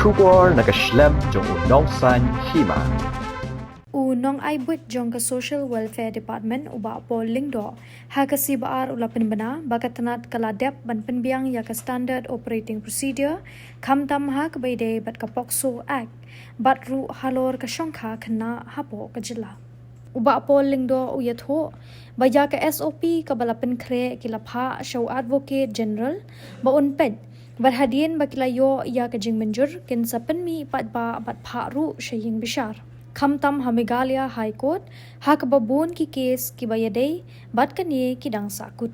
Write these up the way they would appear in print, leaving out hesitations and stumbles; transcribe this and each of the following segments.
Shugor naga Snem jong unong san Hima. Nong ai buat jong ke Social Welfare Department uba po Lyngdoh hakasi baar ula penbana bakatanat kaladep ban penbiang ya ke Standard Operating Procedure kam tam ha ke baide bat ke Pokso Act bat ru halor ke Shongkha Khynnah hapo ke jela uba po Lyngdoh uyat ho baya ke SOP ke balapen kre kilapha show Advocate General ba unped berhadian bakilayo ya ke jing menjur kin sapenmi pat ba bat pha ru shaying bishar Khamtam Hamigalia High Court hak babon ki case ki bayadei bat kanie ki dang sakut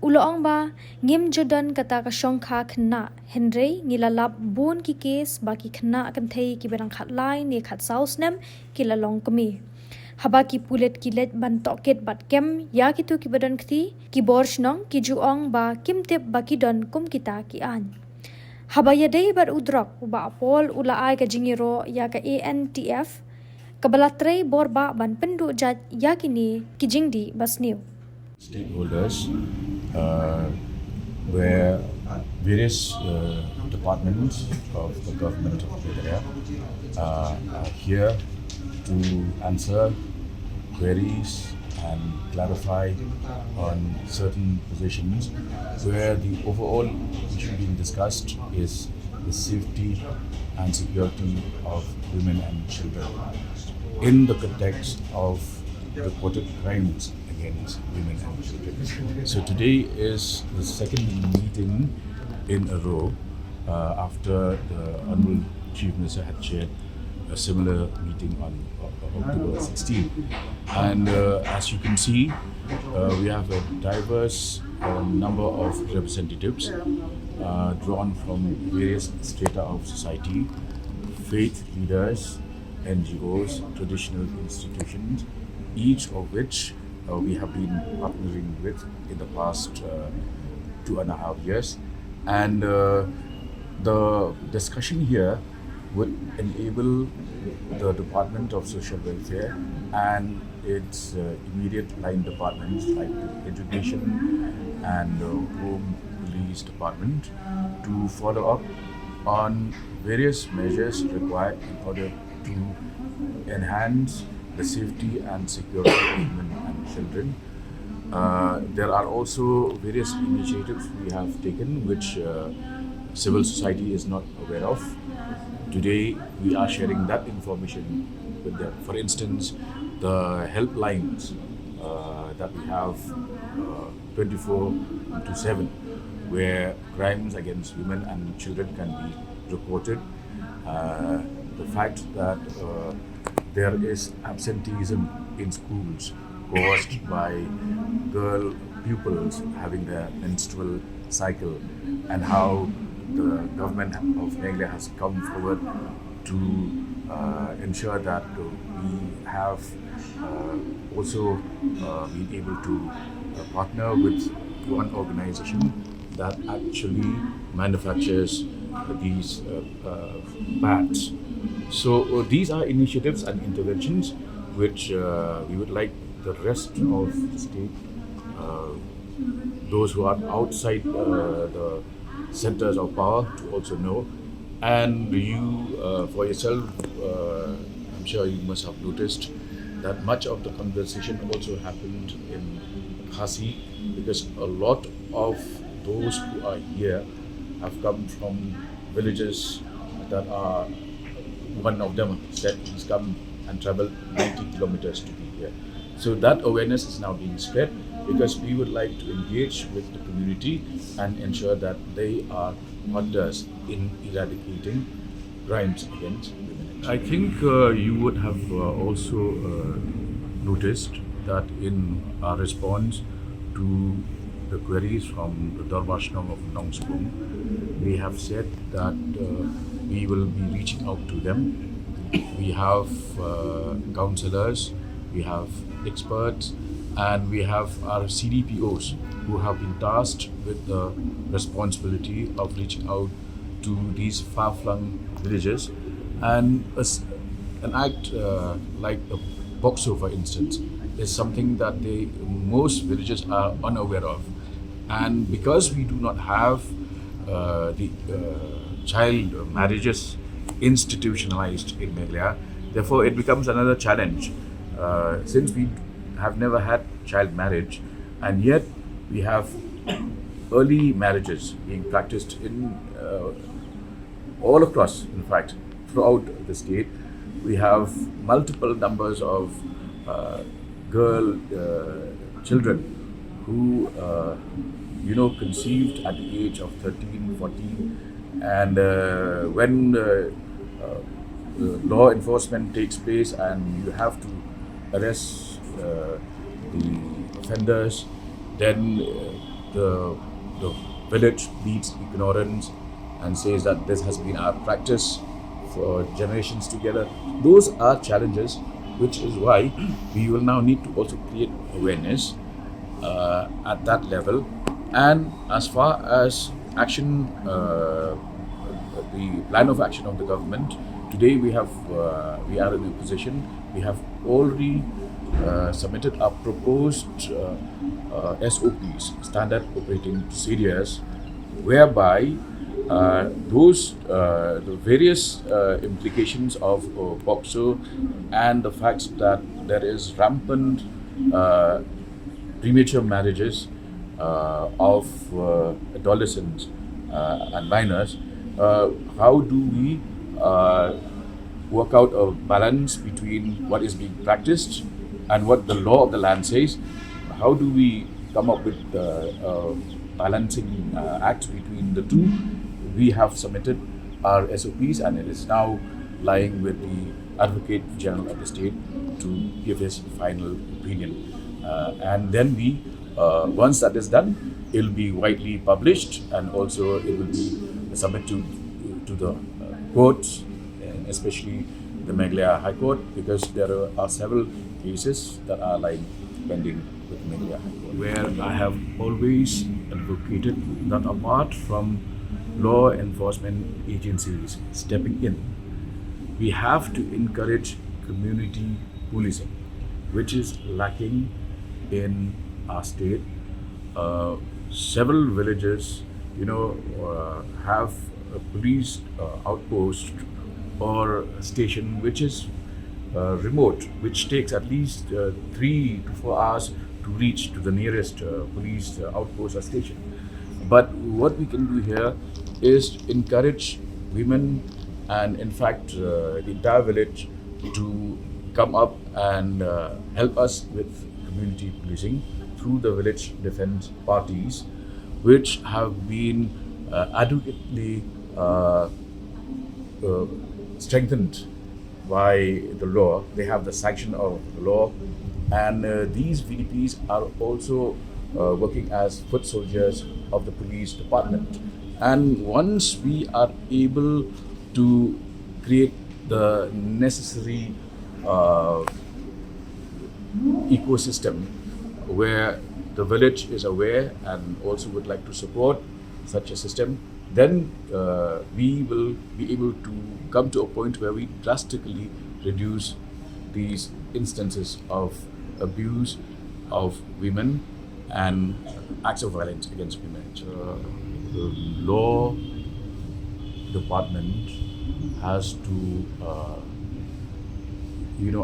uloong ba Ngim Jordan kata ka Shongkha Khynnah Hynrei ngilalap bon ki case baki Khynnah kan thei ki berang khat lai ne khat sau Snem ki lalong kami haba ki pulet ki let ban toket bat kem ya ki tu ki badan kthi ki borsh nong ki juong ba kim tip baki don kum kita ki an haba yadei bat udrak uba apol ula ai ka jingiro ya ka ANTF Kabalatray borba ban pendu jat yakini kijingdi basniu. Stakeholders where various departments of the government of India are here to answer queries and clarify on certain positions where the overall issue being discussed is the safety and security of women and children in the context of reported crimes against women and children. So today is the second meeting in a row after the Honorable Chief Minister had chaired a similar meeting on October 16. And as you can see, we have a diverse number of representatives drawn from various strata of society, faith leaders, NGOs, traditional institutions, each of which we have been partnering with in the past 2.5 years. And the discussion here would enable the Department of Social Welfare and its immediate line departments like the Education and Home Police Department to follow up on various measures required in order to enhance the safety and security of women and children. There are also various initiatives we have taken which civil society is not aware of. Today we are sharing that information with them. For instance, the helplines that we have 24/7 where crimes against women and children can be reported. The fact that there is absenteeism in schools caused by girl pupils having their menstrual cycle, and how the government of Hynrei has come forward to ensure that we have also been able to partner with one organization that actually manufactures these pads. So these are initiatives and interventions which we would like the rest of the state, those who are outside the centers of power, to also know. And you, for yourself, I'm sure you must have noticed that much of the conversation also happened in Khasi, because a lot of those who are here have come from villages that are, one of them said he's come and traveled 90 kilometers to be here. So that awareness is now being spread, because we would like to engage with the community and ensure that they are partners in eradicating crimes against women. I think you would have also noticed that in our response to the queries from the Darbarshnong of Nongskung, we have said that we will be reaching out to them. We have counselors, we have experts, and we have our CDPOs who have been tasked with the responsibility of reaching out to these far-flung villages. And an act like the POXO, for instance, is something that most villages are unaware of. And because we do not have the child marriages institutionalized in Meghalaya. Therefore, it becomes another challenge. Since we have never had child marriage, and yet we have early marriages being practiced in all across, in fact, throughout the state. We have multiple numbers of girl children who, conceived at the age of 13, 14, and when law enforcement takes place and you have to arrest the offenders, then the village pleads ignorance and says that this has been our practice for generations together. Those are challenges, which is why we will now need to also create awareness at that level. And as far as action, the plan of action of the government, today we are in a position, we have already submitted our proposed SOPs, standard operating procedures, whereby the various implications of POCSO and the fact that there is rampant premature marriages of adolescents and minors, how do we work out a balance between what is being practiced and what the law of the land says? How do we come up with a balancing act between the two? We have submitted our SOPs and it is now lying with the Advocate General of the state to give his final opinion. And then once that is done, it will be widely published and also it will be submitted to the courts, especially the Meghalaya High Court, because there are several cases that are lying pending with Meghalaya High Court, where I have always advocated that apart from law enforcement agencies stepping in, we have to encourage community policing, which is lacking in our state. Several villages, have a police outpost or a station which is remote, which takes at least 3 to 4 hours to reach to the nearest police outpost or station. But what we can do here is encourage women and in fact the entire village to come up and help us with community policing through the village defense parties, which have been adequately strengthened by the law. They have the sanction of the law, and these VDPs are also working as foot soldiers of the police department. And once we are able to create the necessary ecosystem where the village is aware and also would like to support such a system, then we will be able to come to a point where we drastically reduce these instances of abuse of women and acts of violence against women. The law department has to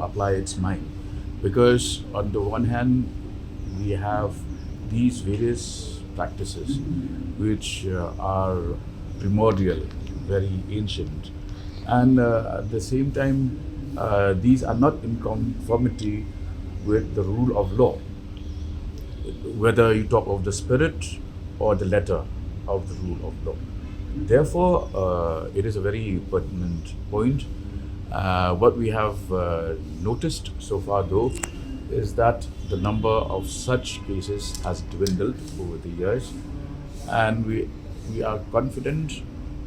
apply its mind, because on the one hand we have these various practices which are primordial, very ancient, and at the same time these are not in conformity with the rule of law, whether you talk of the spirit or the letter of the rule of law. Therefore, it is a very pertinent point. What we have noticed so far, though, is that the number of such cases has dwindled over the years, and we are confident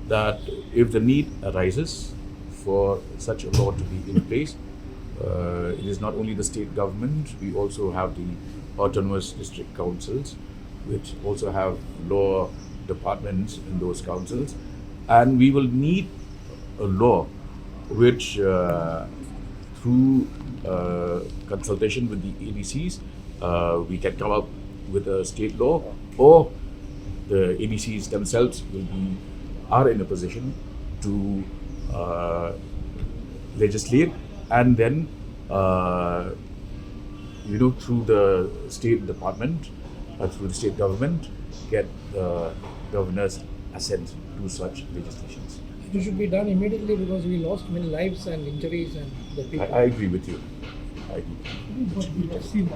that if the need arises for such a law to be in place, it is not only the state government, we also have the autonomous district councils, which also have law departments in those councils, and we will need a law which through consultation with the ADCs we can come up with a state law, or the ADCs themselves are in a position to legislate, and then through the state department, through the state government, get the governor's assent to such legislations. It should be done immediately because we lost many lives and injuries and the people. I agree with you. I agree. But we have seen